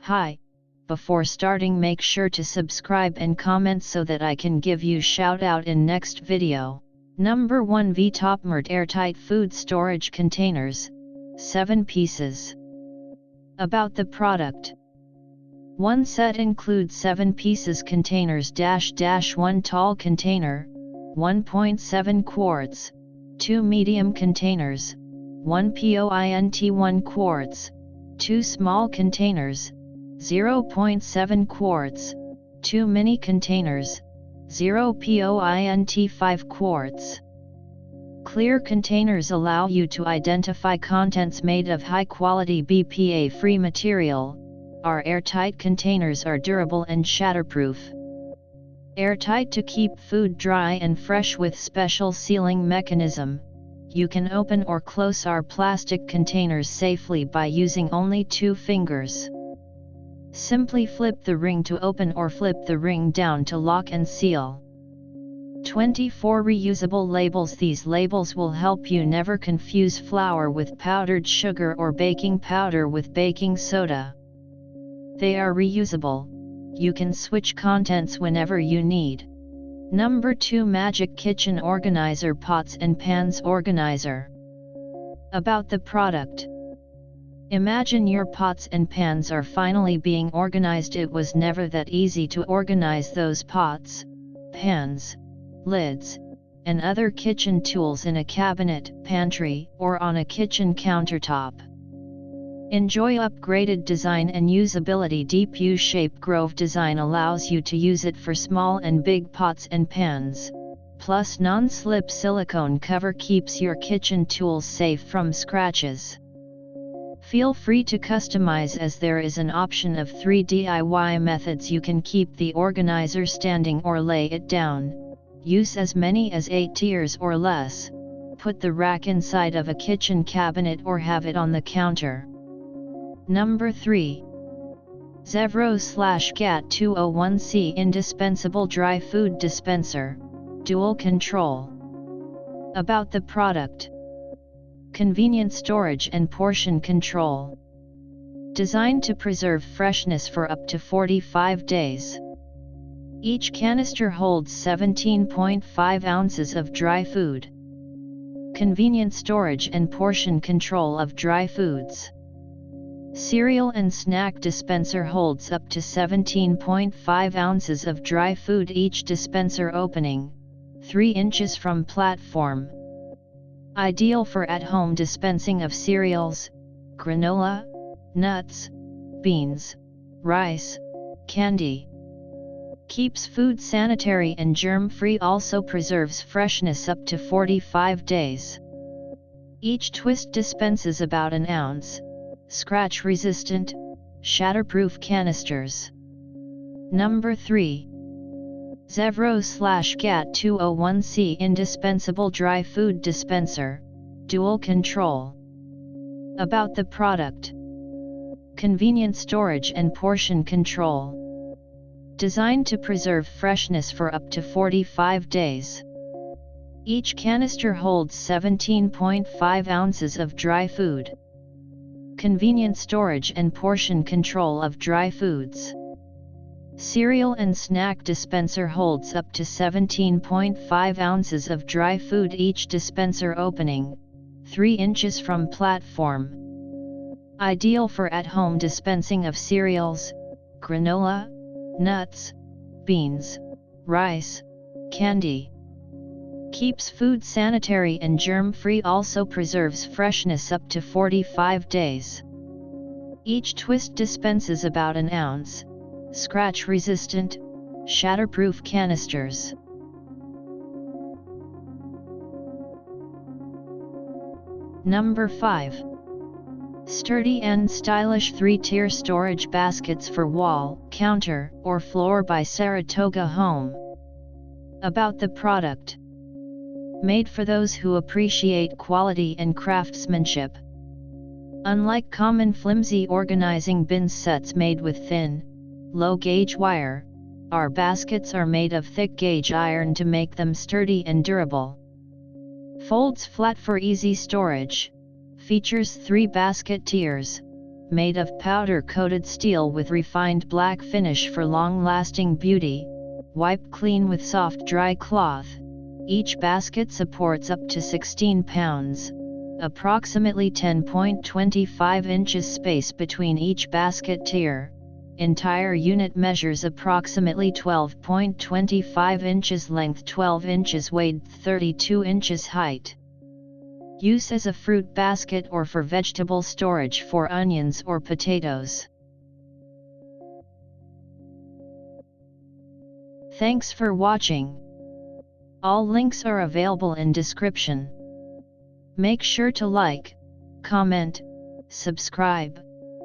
Hi, before starting make sure to subscribe and comment so that I can give you shout out in next video. Number 1 Vtopmart Airtight Food Storage Containers, 7 pieces. About the product. One set includes 7 pieces containers - 1 tall container, 1.7 quarts, 2 medium containers, 1 point 1 quarts, 2 small containers, 0.7 quarts, 2 mini containers, 0.5 quarts. Clear containers allow you to identify contents made of high-quality BPA-free material. Our airtight containers are durable and shatterproof. Airtight to keep food dry and fresh with special sealing mechanism. You can open or close our plastic containers safely by using only 2 fingers. Simply flip the ring to open or flip the ring down to lock and seal. 24 reusable labels. These labels will help you never confuse flour with powdered sugar or baking powder with baking soda. They are reusable. You can switch contents whenever you need. Number 2 Magic Kitchen Organizer Pots and Pans Organizer. About the product. Imagine your pots and pans are finally being organized. It was never that easy to organize those pots, pans, lids, and other kitchen tools in a cabinet, pantry, or on a kitchen countertop. Enjoy upgraded design and usability. Deep U-shaped groove design allows you to use it for small and big pots and pans. Plus non-slip silicone cover keeps your kitchen tools safe from scratches. Feel free to customize as there is an option of 3 DIY methods. You can keep the organizer standing or lay it down. Use as many as 8 tiers or less. Put the rack inside of a kitchen cabinet or have it on the counter. Number 3. Zevro/GAT 201C Indispensable Dry Food Dispenser, Dual Control. About the product. Convenient storage and portion control. Designed to preserve freshness for up to 45 days. Each canister holds 17.5 ounces of dry food. Convenient storage and portion control of dry foods. Cereal and snack dispenser holds up to 17.5 ounces of dry food. Each dispenser opening, 3 inches from platform. Ideal for at-home dispensing of cereals, granola, nuts, beans, rice, candy. Keeps food sanitary and germ-free. Also preserves freshness up to 45 days. Each twist dispenses about an ounce. Scratch-resistant, shatterproof canisters. Number 3. Zevro/GAT 201C Indispensable Dry Food Dispenser, Dual Control. About the product. Convenient storage and portion control. Designed to preserve freshness for up to 45 days. Each canister holds 17.5 ounces of dry food. Convenient storage and portion control of dry foods. Cereal and snack dispenser holds up to 17.5 ounces of dry food. Each dispenser opening, 3 inches from platform. Ideal for at-home dispensing of cereals, granola, nuts, beans, rice, candy. Keeps food sanitary and germ-free. Also preserves freshness up to 45 days. Each twist dispenses about an ounce. Scratch-resistant, shatterproof canisters. Number 5. Sturdy and stylish 3-tier storage baskets for wall, counter, or floor by Saratoga Home. About the product. Made for those who appreciate quality and craftsmanship. Unlike common flimsy organizing bin sets made with thin, low-gauge wire, our baskets are made of thick-gauge iron to make them sturdy and durable. Folds flat for easy storage. Features 3 basket tiers, made of powder-coated steel with refined black finish for long-lasting beauty. Wipe clean with soft dry cloth. Each basket supports up to 16 pounds, approximately 10.25 inches space between each basket tier. Entire unit measures approximately 12.25 inches length, 12 inches weight, 32 inches height. Use as a fruit basket or for vegetable storage for onions or potatoes. Thanks for watching. All links are available in description. Make sure to like, comment, subscribe,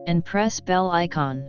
and press bell icon.